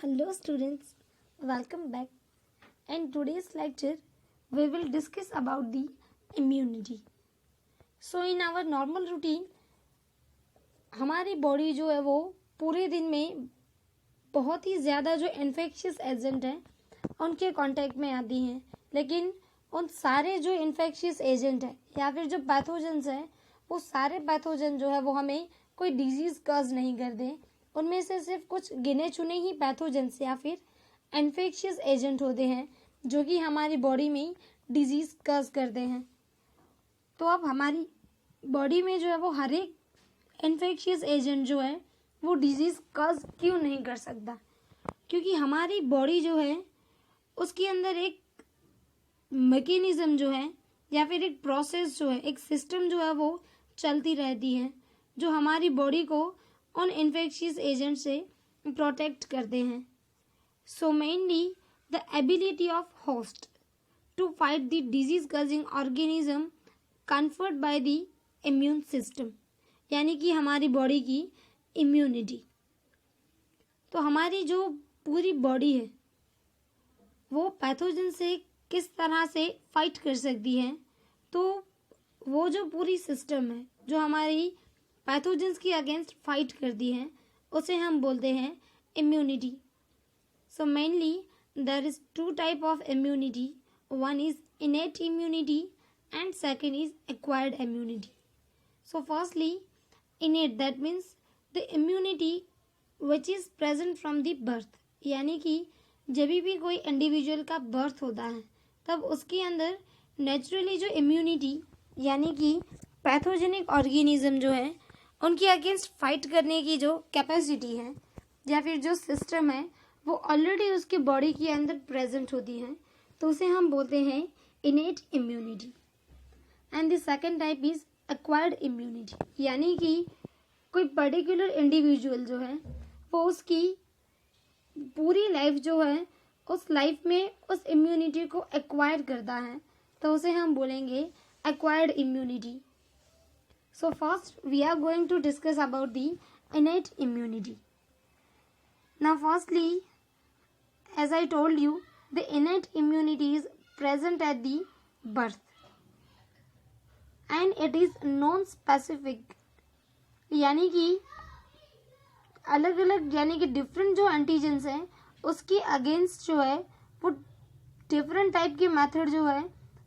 Hello students, welcome back. In today's lecture, we will discuss about the immunity. So in our normal routine, हमारी body जो है वो पूरे दिन में बहुत ही ज़्यादा जो इन्फेक्शियस एजेंट हैं उनके कांटेक्ट में आती हैं, लेकिन उन सारे जो इन्फेक्शियस एजेंट हैं या फिर जो पैथोजेंस हैं वो सारे पैथोजन जो है वो हमें कोई डिजीज़ कॉज नहीं कर दें। उनमें से सिर्फ कुछ गिने चुने ही पैथोजेंस या फिर इन्फेक्शियस एजेंट होते हैं जो कि हमारी बॉडी में डिजीज़ कॉज करते हैं। तो अब हमारी बॉडी में जो है वो हर एक इन्फेक्शियस एजेंट जो है वो डिजीज़ कॉज क्यों नहीं कर सकता, क्योंकि हमारी बॉडी जो है उसके अंदर एक मैकेनिज्म जो है या फिर एक प्रोसेस जो है, एक सिस्टम जो है वो चलती रहती है जो हमारी बॉडी को उन इन्फेक्शियस एजेंट से प्रोटेक्ट करते हैं। So mainly the ability of host to fight the disease causing organism conferred by the immune system, यानी कि हमारी बॉडी की इम्यूनिटी। तो हमारी जो पूरी बॉडी है वो पैथोजन से किस तरह से फाइट कर सकती है, तो वो जो पूरी सिस्टम है जो हमारी पैथोजेंस के अगेंस्ट फाइट करती है उसे हम बोलते हैं immunity. So mainly there is two type of immunity, one is innate immunity and second is acquired immunity. So firstly innate, that means the immunity which is present from the birth, यानी कि जब भी कोई individual का birth होता है तब उसके अंदर नेचुरली जो इम्यूनिटी यानी कि पैथोजेनिक ऑर्गेनिज्म जो है उनके अगेंस्ट फाइट करने की जो कैपेसिटी है या फिर जो सिस्टम है वो ऑलरेडी उसके बॉडी के अंदर प्रेजेंट होती है, तो उसे हम बोलते हैं इनेट immunity. And the second type is acquired immunity, यानी कि कोई पर्टिकुलर इंडिविजुअल जो है वो उसकी पूरी लाइफ जो है उस लाइफ में उस इम्यूनिटी को एक्वायर करता है, तो उसे हम बोलेंगे acquired immunity. So first we are going to discuss about the innate immunity. Now firstly, as I told you, the innate immunity is present at the birth and it is non-specific, यानी कि अलग अलग यानी कि different जो antigens हैं उसके against जो है वो डिफरेंट टाइप के मेथड जो है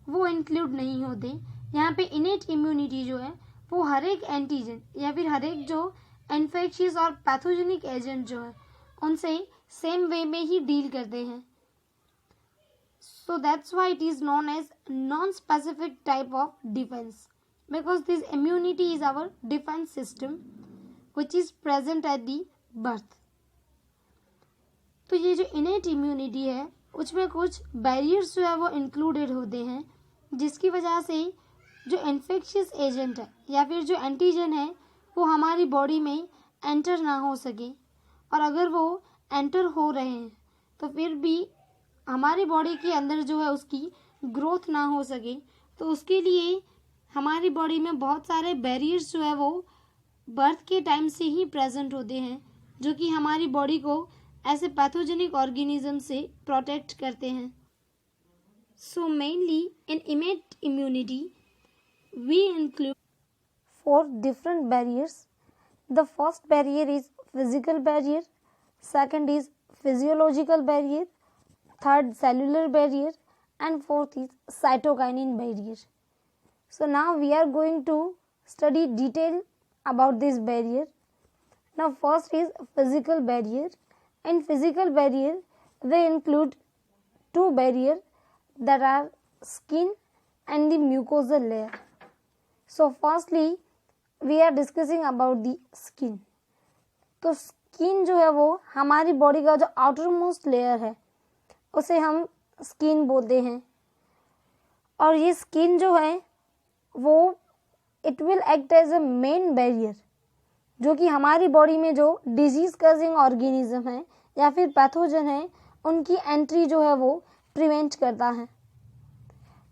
वो इंक्लूड नहीं होते। यहाँ पे इनेट इम्यूनिटी जो है वो हर एक एंटीजन या फिर हर एक जो इन्फेक्शियस और पैथोजेनिक एजेंट जो है उनसे सेम वे में ही डील करते हैं। So that's why it is known as non specific type of defence, because this immunity is our defence system which is present at the birth. तो ये जो इनेट इम्यूनिटी है उसमें कुछ बैरियर्स जो है वो इंक्लूडेड होते हैं जिसकी वजह से जो इन्फेक्शियस एजेंट है या फिर जो एंटीजन है वो हमारी बॉडी में एंटर ना हो सके, और अगर वो एंटर हो रहे हैं तो फिर भी हमारी बॉडी के अंदर जो है उसकी ग्रोथ ना हो सके। तो उसके लिए हमारी बॉडी में बहुत सारे बैरियर्स जो है वो बर्थ के टाइम से ही प्रेजेंट होते हैं जो कि हमारी बॉडी को ऐसे पैथोजेनिक ऑर्गेनिज्म से प्रोटेक्ट करते हैं। So mainly in innate immunity we include 4 different barriers. The first barrier is physical barrier, second is physiological barrier, third cellular barrier, and fourth is cytokinin barrier. So now we are going to study detail about this barrier. Now first is physical barrier. In physical barrier they include 2 barriers that are skin and the mucosal layer. So firstly we are discussing about the skin. तो skin जो है वो हमारी body का जो outer most layer है उसे हम स्किन बोलते हैं, और ये स्किन जो है वो it will act as a main barrier जो कि हमारी बॉडी में जो डिजीज कॉजिंग ऑर्गेनिज्म है या फिर पैथोजन है उनकी एंट्री जो है वो प्रिवेंट करता है।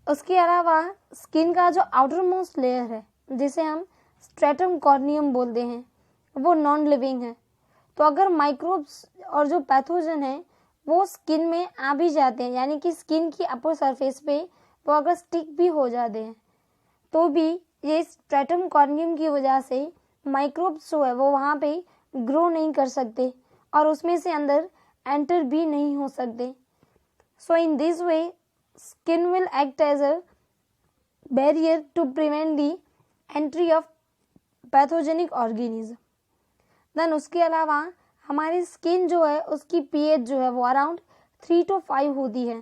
उसके अलावा स्किन का जो आउटर मोस्ट लेयर है जिसे हम स्ट्रेटम कॉर्नियम बोलते हैं वो नॉन लिविंग है, तो अगर माइक्रोब्स और जो पैथोजन है वो स्किन में आ भी जाते हैं, यानी कि स्किन की अपर सरफेस पे वो अगर स्टिक भी हो जाते हैं, तो भी ये स्ट्रेटम कॉर्नियम की वजह से माइक्रोब्स जो है वो वहाँ पे ग्रो नहीं कर सकते और उसमें से अंदर एंटर भी नहीं हो सकते. So in this way skin will act as a barrier to prevent the entry of pathogenic organism. Then उसके अलावा हमारी स्किन जो है उसकी पीएच जो है वो अराउंड 3 to 5 होती है,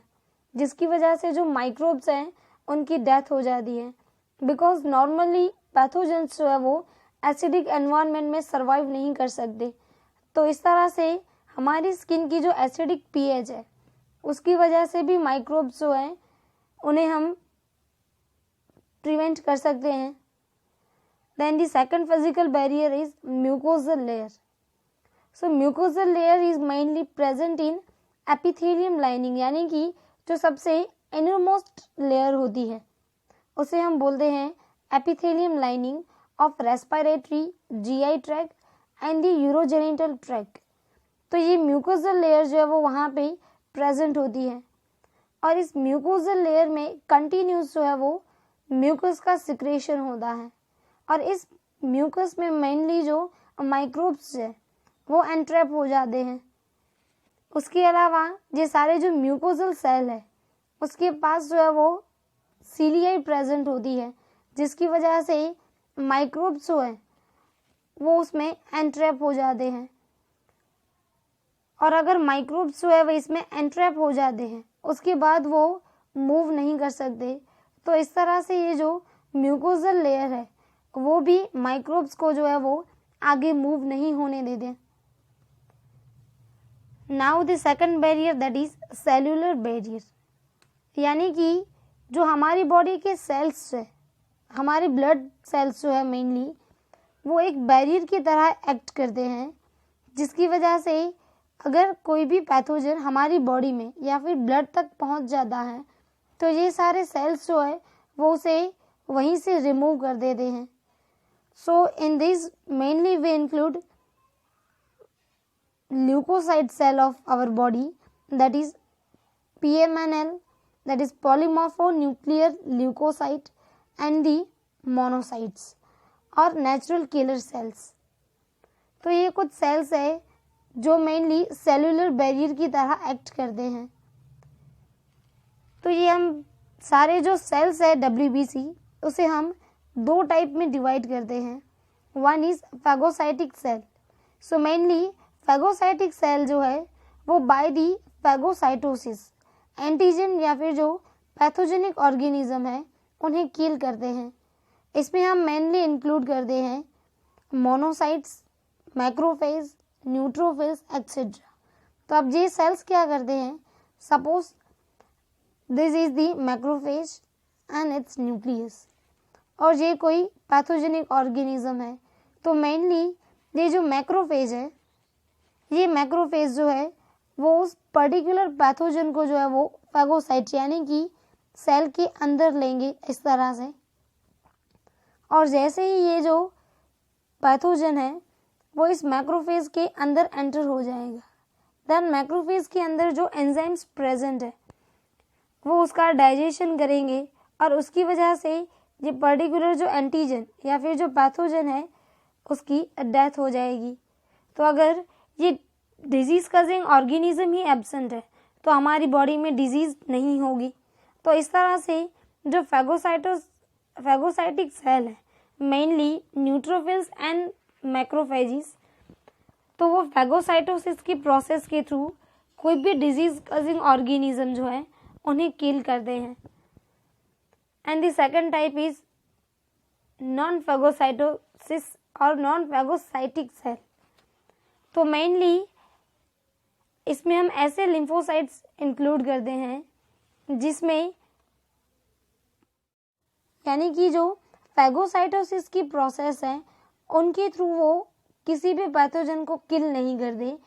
जिसकी वजह से जो माइक्रोब्स हैं उनकी डेथ हो जाती है. बिकॉज नॉर्मली पैथोजेंस जो है वो एसिडिक एनवायरनमेंट में सर्वाइव नहीं कर सकते. तो इस तरह से हमारी स्किन की जो एसिडिक पीएच है उसकी वजह से भी माइक्रोब्स जो हैं उन्हें हम प्रिवेंट कर सकते हैं. Then the second physical barrier is mucosal layer. So mucosal layer is mainly present in epithelium lining, यानी कि जो सबसे इनरमोस्ट लेयर होती है उसे हम बोलते हैं epithelium lining of respiratory, GI tract and the urogenital tract. तो ये म्यूकोजल लेयर जो है वो वहाँ पे प्रेजेंट होती है और इस म्यूकोजल लेयर में कंटिन्यूस जो है वो म्यूकस का सिक्रेशन होता है और इस म्यूकस में मेनली जो माइक्रोब्स है वो एंट्रैप हो जाते हैं. उसके अलावा ये सारे जो म्यूकोजल सेल है उसके पास जो है वो सीलियाई प्रेजेंट होती है, जिसकी वजह से माइक्रोब्स जो है वो उसमें एंट्रैप हो जाते हैं. और अगर माइक्रोब्स जो है वो इसमें एंट्रैप हो जाते हैं उसके बाद वो मूव नहीं कर सकते. तो इस तरह से ये जो म्यूकोजल लेयर है वो भी माइक्रोब्स को जो है वो आगे मूव नहीं होने देते. Now the second barrier that is cellular barrier, यानी कि जो हमारी बॉडी के सेल्स है, हमारे ब्लड सेल्स जो है मेनली वो एक बैरियर की तरह एक्ट करते हैं, जिसकी वजह से अगर कोई भी पैथोजन हमारी बॉडी में या फिर ब्लड तक पहुंच जाता है तो ये सारे सेल्स जो है वो उसे वहीं से रिमूव कर देते हैं. So in this mainly we include leukocyte cell of our body, that is PMNL, that is polymorphonuclear leukocyte, and the monocytes और natural killer cells. तो ये कुछ सेल्स है जो मेनली सेलुलर बैरियर की तरह एक्ट करते हैं. तो ये हम सारे जो सेल्स है WBC उसे हम दो टाइप में डिवाइड करते हैं. One is phagocytic cell. So mainly phagocytic cell जो है वो बाय दी फैगोसाइटोसिस एंटीजन या फिर जो पैथोजेनिक ऑर्गेनिज्म है उन्हें किल करते हैं. इसमें हम मेनली इंक्लूड करते हैं मोनोसाइट्स, मैक्रोफेज, न्यूट्रोफिल्स एक्सेट्रा. तो अब ये सेल्स क्या करते हैं, suppose this is the macrophage and it's nucleus और ये कोई पैथोजेनिक ऑर्गेनिज्म है. तो मेनली ये जो मैक्रोफेज है, ये मैक्रोफेज जो है वो उस पर्टिकुलर पैथोजन को जो है वो फैगोसाइट यानी कि सेल के अंदर लेंगे इस तरह से. और जैसे ही ये जो पैथोजन है वो इस मैक्रोफेज के अंदर एंटर हो जाएगा, देन मैक्रोफेज के अंदर जो एंजाइम्स प्रेजेंट है वो उसका डाइजेशन करेंगे और उसकी वजह से ये पर्टिकुलर जो एंटीजन या फिर जो पैथोजन है उसकी डेथ हो जाएगी. तो अगर ये डिजीज कॉजिंग ऑर्गेनिज्म ही एब्सेंट है तो हमारी बॉडी में डिजीज नहीं होगी. तो इस तरह से जो फैगोसाइटिक सेल है मेनली न्यूट्रोफिल्स एंड मैक्रोफेजिस, तो वो फैगोसाइटोसिस की प्रोसेस के थ्रू कोई भी डिजीज कॉजिंग ऑर्गेनिज्म जो है उन्हें किल करते हैं. And the second type is non phagocytosis और नॉन फैगोसाइटिक सेल. तो मेनली इसमें हम ऐसे लिम्फोसाइट्स इंक्लूड करते हैं जिसमें यानी कि जो फैगोसाइटोसिस की प्रोसेस है उनके थ्रू वो किसी भी पैथोजन को किल नहीं करते.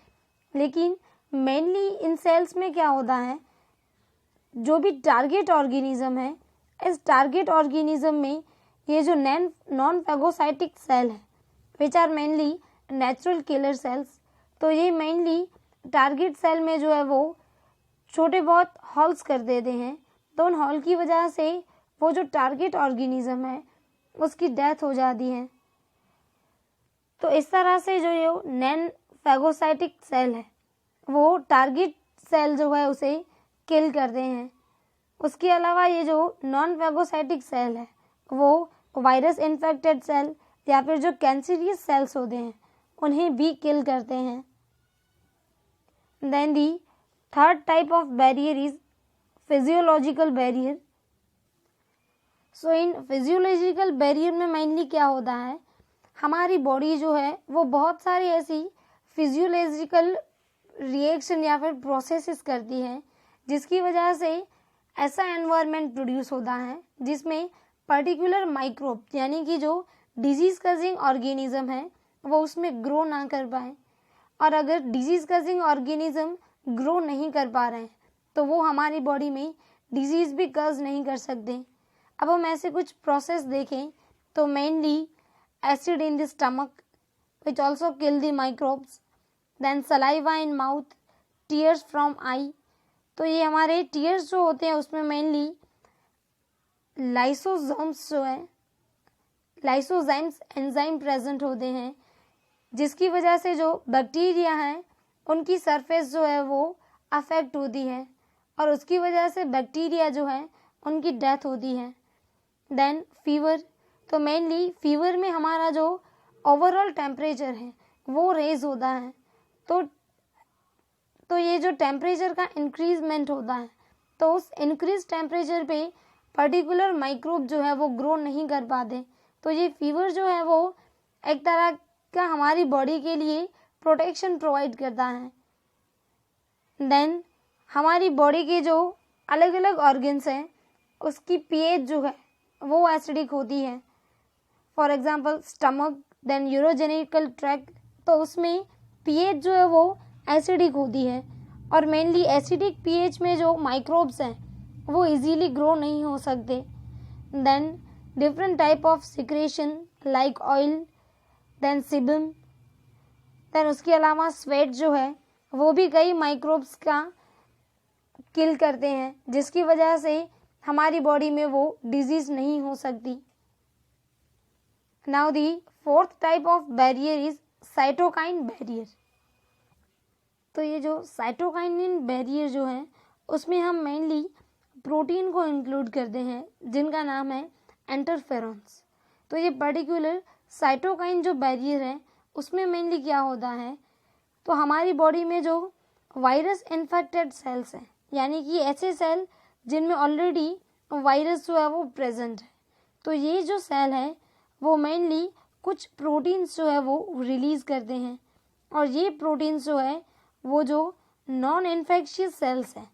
लेकिन मेनली इन सेल्स में क्या होता है, जो भी टारगेट ऑर्गेनिज्म है इस टारगेट ऑर्गेनिज्म में ये जो नॉन फैगोसाइटिक सेल है which are mainly natural killer cells, तो ये मेनली टारगेट सेल में जो है वो छोटे बहुत हॉल्स कर देते हैं, तो उन हॉल की वजह से वो जो टारगेट ऑर्गेनिज्म है उसकी डेथ हो जाती है। तो इस तरह से जो ये नॉन फैगोसाइटिक सेल है वो टारगेट सेल जो है उसे किल करते हैं। उसके अलावा ये जो नॉन फैगोसाइटिक सेल है वो वायरस इन्फेक्टेड सेल या फिर जो कैंसरियस सेल्स होते हैं उन्हें भी किल करते हैं। Then the third type of barrier is physiological barrier. So in physiological barrier में मेनली क्या होता है, हमारी बॉडी जो है वो बहुत सारी ऐसी फिजियोलॉजिकल रिएक्शन या फिर प्रोसेसेस करती है जिसकी वजह से ऐसा एनवायरनमेंट प्रोड्यूस होता है जिसमें पर्टिकुलर माइक्रोब यानी कि जो डिजीज कजिंग ऑर्गेनिज्म है वो उसमें ग्रो ना कर पाए। और अगर डिजीज कजिंग ऑर्गेनिज्म ग्रो नहीं कर पा रहे हैं तो वो हमारी बॉडी में डिजीज भी कज नहीं कर सकते। अब हम ऐसे कुछ प्रोसेस देखें तो mainly acid in the stomach which also kill the microbes, then saliva in mouth, tears from eye. तो ये हमारे टीयर्स जो होते हैं उसमें मेनली लाइसोसोम्स जो है लाइसोजाइम्स एंजाइम प्रेजेंट होते हैं जिसकी वजह से जो बैक्टीरिया हैं उनकी सरफेस जो है वो अफेक्ट होती है और उसकी वजह से बैक्टीरिया जो है उनकी डेथ होती है। देन फीवर, तो मेनली फीवर में हमारा जो ओवरऑल टेम्परेचर है वो रेज होता है। तो ये जो टेम्परेचर का इंक्रीजमेंट होता है तो उस इंक्रीज टेम्परेचर पे पर्टिकुलर माइक्रोब जो है वो ग्रो नहीं कर पाते। तो ये फीवर जो है वो एक तरह का हमारी बॉडी के लिए प्रोटेक्शन प्रोवाइड करता है। देन हमारी बॉडी के जो अलग अलग ऑर्गन्स हैं उसकी पीएच जो है वो एसिडिक होती है। For example stomach, then urogenital tract, तो उसमें पीएच जो है वो एसिडिक होती है और मेनली एसिडिक पीएच में जो माइक्रोब्स हैं वो इजीली ग्रो नहीं हो सकते। Then different type of secretion like oil, then sebum, then उसके अलावा स्वेट जो है वो भी कई माइक्रोब्स का किल करते हैं जिसकी वजह से हमारी बॉडी में वो डिजीज नहीं हो सकती। Now the fourth type of barrier is cytokine barrier. तो ये जो साइटोकाइनिन बैरियर जो है उसमें हम मेनली प्रोटीन को इंक्लूड करते हैं जिनका नाम है इंटरफेरॉन्स। तो ये पर्टिकुलर साइटोकाइन जो बैरियर है उसमें मेनली क्या होता है, तो हमारी बॉडी में जो वायरस इन्फेक्टेड सेल्स हैं यानी कि ऐसे सेल जिनमें ऑलरेडी वायरस जो है वो प्रेजेंट है, तो ये जो सेल है वो मेनली कुछ प्रोटीन्स जो है वो रिलीज करते हैं और ये प्रोटीन्स जो है वो जो नॉन इन्फेक्शियस सेल्स हैं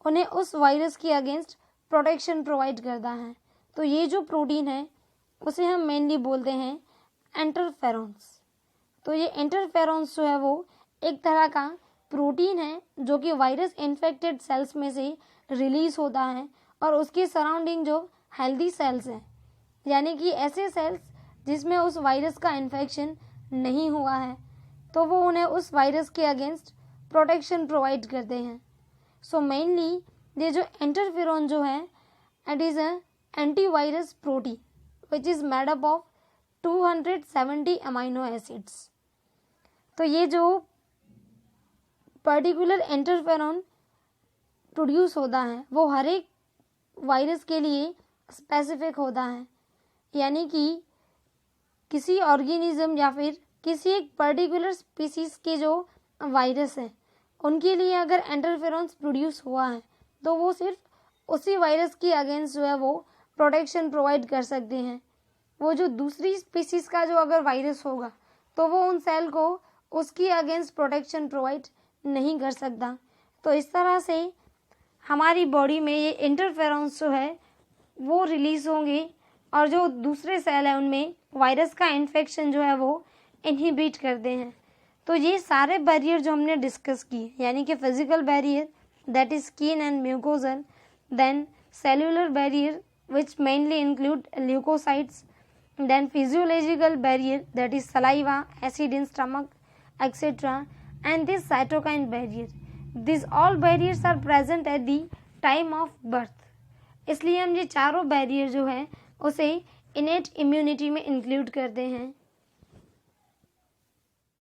उन्हें उस वायरस के अगेंस्ट प्रोटेक्शन प्रोवाइड करता है। तो ये जो प्रोटीन है उसे हम मेनली बोलते हैं इंटरफेरॉन्स। तो ये इंटरफेरॉन्स जो है वो एक तरह का प्रोटीन है जो कि वायरस इन्फेक्टेड सेल्स में से रिलीज होता है और उसके सराउंडिंग जो हेल्दी सेल्स हैं यानी कि ऐसे सेल्स जिसमें उस वायरस का इन्फेक्शन नहीं हुआ है तो वो उन्हें उस वायरस के अगेंस्ट प्रोटेक्शन प्रोवाइड करते हैं। सो मेनली ये जो इंटरफेरॉन जो है it is a antivirus protein which is made up of 270 amino acids. तो ये जो पर्टिकुलर इंटरफेरॉन प्रोड्यूस होता है वो हर एक वायरस के लिए स्पेसिफिक होता है यानी कि किसी ऑर्गेनिज्म या फिर किसी एक पर्टिकुलर स्पीसीज के जो वायरस है उनके लिए अगर इंटरफेरॉन्स प्रोड्यूस हुआ है तो वो सिर्फ उसी वायरस के अगेंस्ट जो है वो प्रोटेक्शन प्रोवाइड कर सकते हैं। वो जो दूसरी स्पीसीज का जो अगर वायरस होगा तो वो उन सेल को उसकी अगेंस्ट प्रोटेक्शन प्रोवाइड नहीं कर सकता। तो इस तरह से हमारी बॉडी में ये इंटरफेरॉन्स जो है वो रिलीज होंगे और जो दूसरे सेल है उनमें वायरस का इन्फेक्शन जो है वो इनहिबिट करते हैं। तो ये सारे बैरियर जो हमने डिस्कस किए यानी कि physical barrier that is skin and mucosal, then cellular barrier which mainly include leucocytes, then physiological barrier that is saliva, acid in stomach etcetera, and this cytokine barrier. These all barriers are present at the time of birth. इसलिए हम ये चारों barrier जो है उसे innate immunity में include करते हैं.